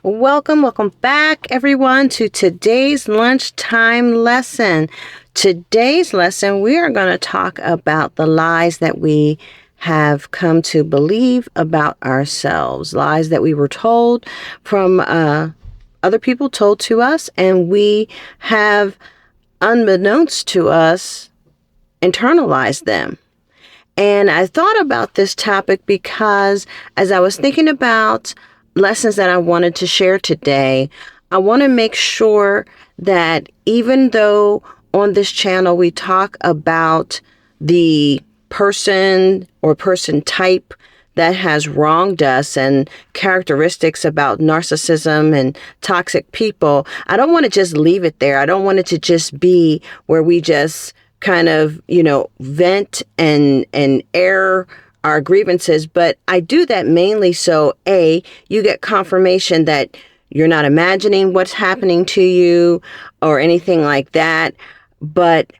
Welcome back, everyone, to today's lunchtime lesson. Today's lesson, we are going to talk about the lies that we have come to believe about ourselves, lies that we were told from other people told to us, and we have, unbeknownst to us, internalized them. And I thought about this topic because as I was thinking about lessons that I wanted to share today, I want to make sure that even though on this channel we talk about the person or person type that has wronged us and characteristics about narcissism and toxic people, I don't want to just leave it there. I don't want it to just be where we just kind of, vent and air our grievances. But I do that mainly so, A, you get confirmation that you're not imagining what's happening to you or anything like that. But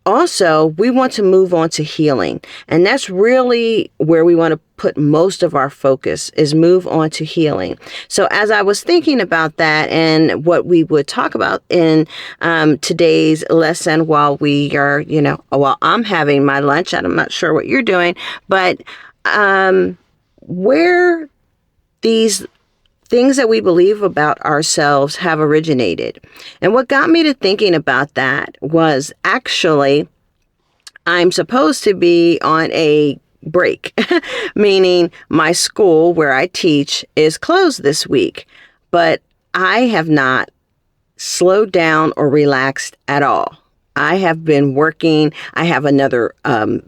also, we want to move on to healing. And that's really where we want to put most of our focus, is move on to healing. So as I was thinking about that and what we would talk about in today's lesson while we are, while I'm having my lunch, I'm not sure what you're doing, but where these things that we believe about ourselves have originated. And what got me to thinking about that was actually, I'm supposed to be on a break, meaning my school where I teach is closed this week, but I have not slowed down or relaxed at all. I have been working. I have another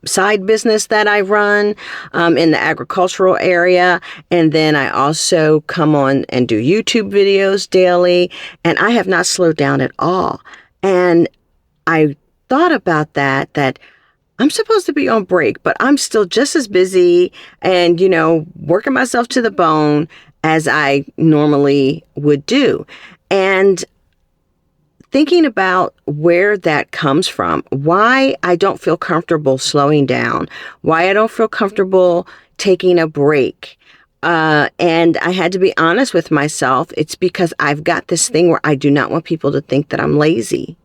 side business that I run in the agricultural area. And then I also come on and do YouTube videos daily. And I have not slowed down at all. And I thought about that I'm supposed to be on break, but I'm still just as busy and, working myself to the bone as I normally would do. And thinking about where that comes from, why I don't feel comfortable slowing down, why I don't feel comfortable taking a break. And I had to be honest with myself. It's because I've got this thing where I do not want people to think that I'm lazy,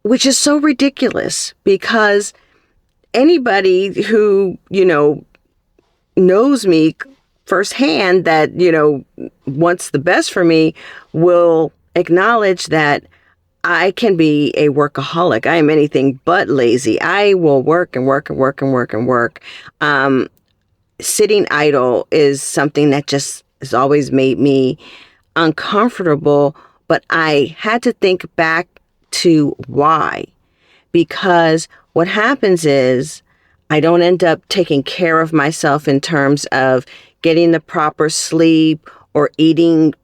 which is so ridiculous because anybody who, knows me firsthand that, wants the best for me will acknowledge that I can be a workaholic. I am anything but lazy. I will work and work and work and work and work. Sitting idle is something that just has always made me uncomfortable, but I had to think back to why. Because what happens is I don't end up taking care of myself in terms of getting the proper sleep or eating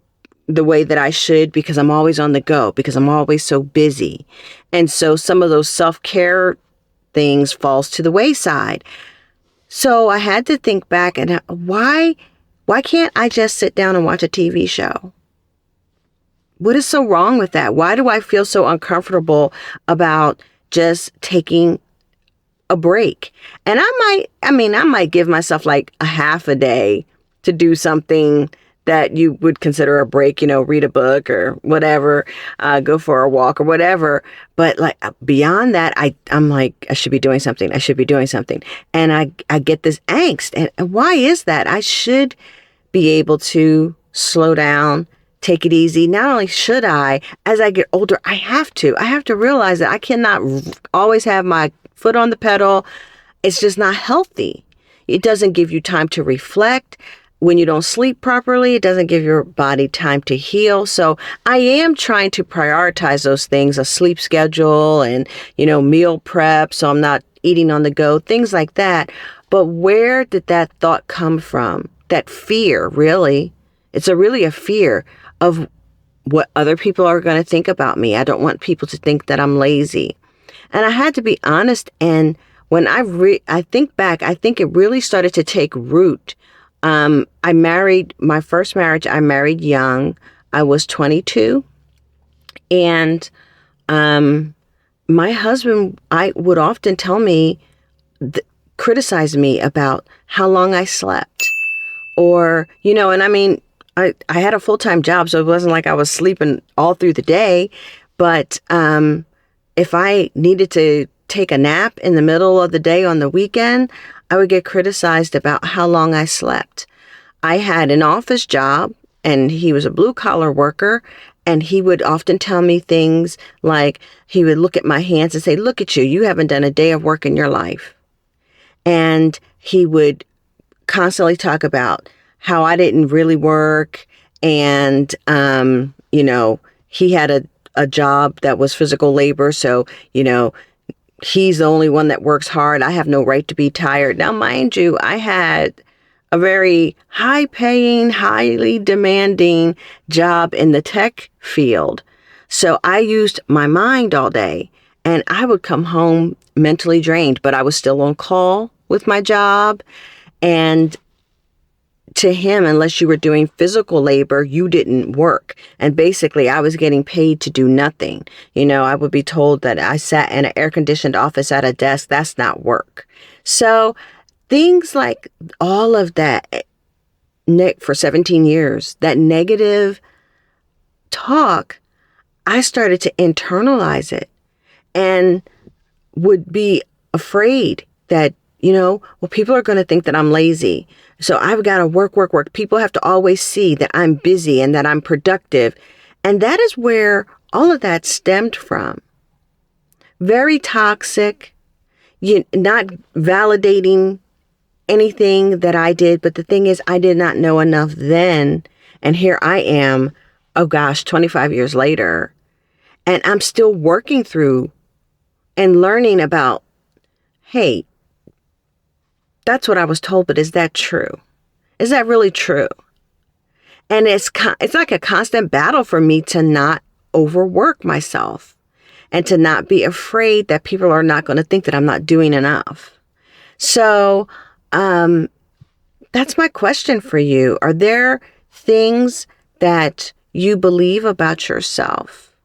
the way that I should, because I'm always on the go, because I'm always so busy. And so some of those self-care things falls to the wayside. So I had to think back and why can't I just sit down and watch a TV show? What is so wrong with that? Why do I feel so uncomfortable about just taking a break? And I might give myself like a half a day to do something that you would consider a break, read a book or whatever, go for a walk or whatever. But like beyond that, I'm like, I should be doing something. I should be doing something. And I get this angst. And why is that? I should be able to slow down, take it easy. Not only should I, as I get older, I have to realize that I cannot always have my foot on the pedal. It's just not healthy. It doesn't give you time to reflect. When you don't sleep properly, it doesn't give your body time to heal. So I am trying to prioritize those things, a sleep schedule and, meal prep, so I'm not eating on the go, things like that. But where did that thought come from? That fear, really? It's really a fear of what other people are going to think about me. I don't want people to think that I'm lazy. And I had to be honest. And when I think back, I think it really started to take root. My first marriage, I married young. I was 22. And my husband, I would often tell me, criticize me about how long I slept. Or, and I mean, I had a full-time job, so it wasn't like I was sleeping all through the day. But if I needed to take a nap in the middle of the day on the weekend, I would get criticized about how long I slept. I had an office job, and he was a blue-collar worker, and he would often tell me things like, he would look at my hands and say, "Look at you, you haven't done a day of work in your life." And he would constantly talk about how I didn't really work. And, he had a job that was physical labor. So, he's the only one that works hard. I have no right to be tired. Now, mind you, I had a very high paying, highly demanding job in the tech field. So I used my mind all day, and I would come home mentally drained, but I was still on call with my job. And to him, unless you were doing physical labor, you didn't work. And basically, I was getting paid to do nothing. I would be told that I sat in an air-conditioned office at a desk. That's not work. So things like all of that, for 17 years, that negative talk, I started to internalize it and would be afraid that, people are going to think that I'm lazy. So I've got to work, work, work. People have to always see that I'm busy and that I'm productive. And that is where all of that stemmed from. Very toxic, not validating anything that I did. But the thing is, I did not know enough then. And here I am, 25 years later. And I'm still working through and learning about, hey, that's what I was told, but is that true? Is that really true? And it's like a constant battle for me to not overwork myself and to not be afraid that people are not going to think that I'm not doing enough. So that's my question for you. Are there things that you believe about yourself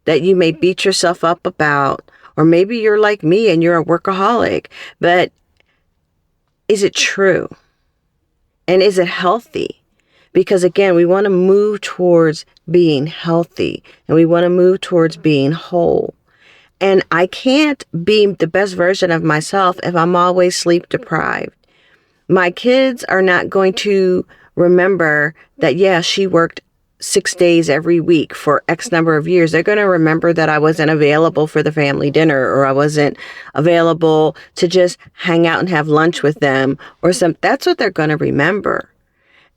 that you may beat yourself up about? Or maybe you're like me and you're a workaholic, but is it true? And is it healthy? Because again, we want to move towards being healthy and we want to move towards being whole. And I can't be the best version of myself if I'm always sleep deprived. My kids are not going to remember that, yeah, she worked 6 days every week for X number of years. They're going to remember that I wasn't available for the family dinner, or I wasn't available to just hang out and have lunch with them or that's what they're going to remember.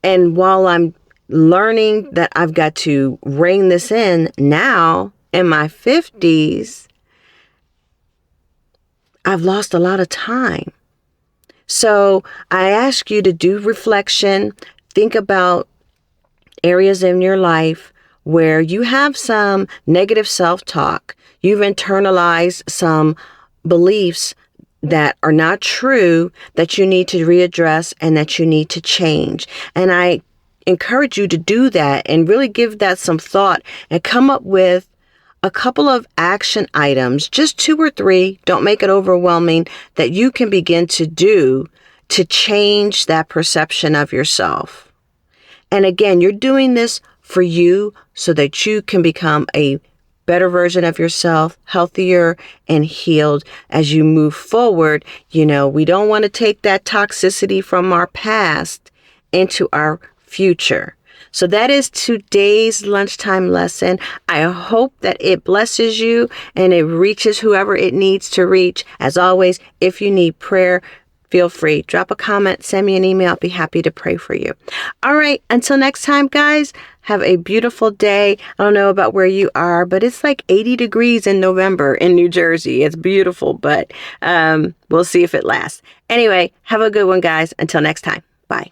And while I'm learning that I've got to rein this in now in my 50s, I've lost a lot of time. So I ask you to do reflection, think about areas in your life where you have some negative self-talk. You've internalized some beliefs that are not true that you need to readdress and that you need to change. And I encourage you to do that and really give that some thought and come up with a couple of action items, just 2 or 3, don't make it overwhelming, that you can begin to do to change that perception of yourself. And again, you're doing this for you so that you can become a better version of yourself, healthier and healed as you move forward. We don't want to take that toxicity from our past into our future. So that is today's lunchtime lesson. I hope that it blesses you and it reaches whoever it needs to reach. As always, if you need prayer, feel free. Drop a comment, send me an email. I'll be happy to pray for you. All right. Until next time, guys, have a beautiful day. I don't know about where you are, but it's like 80 degrees in November in New Jersey. It's beautiful, but we'll see if it lasts. Anyway, have a good one, guys. Until next time. Bye.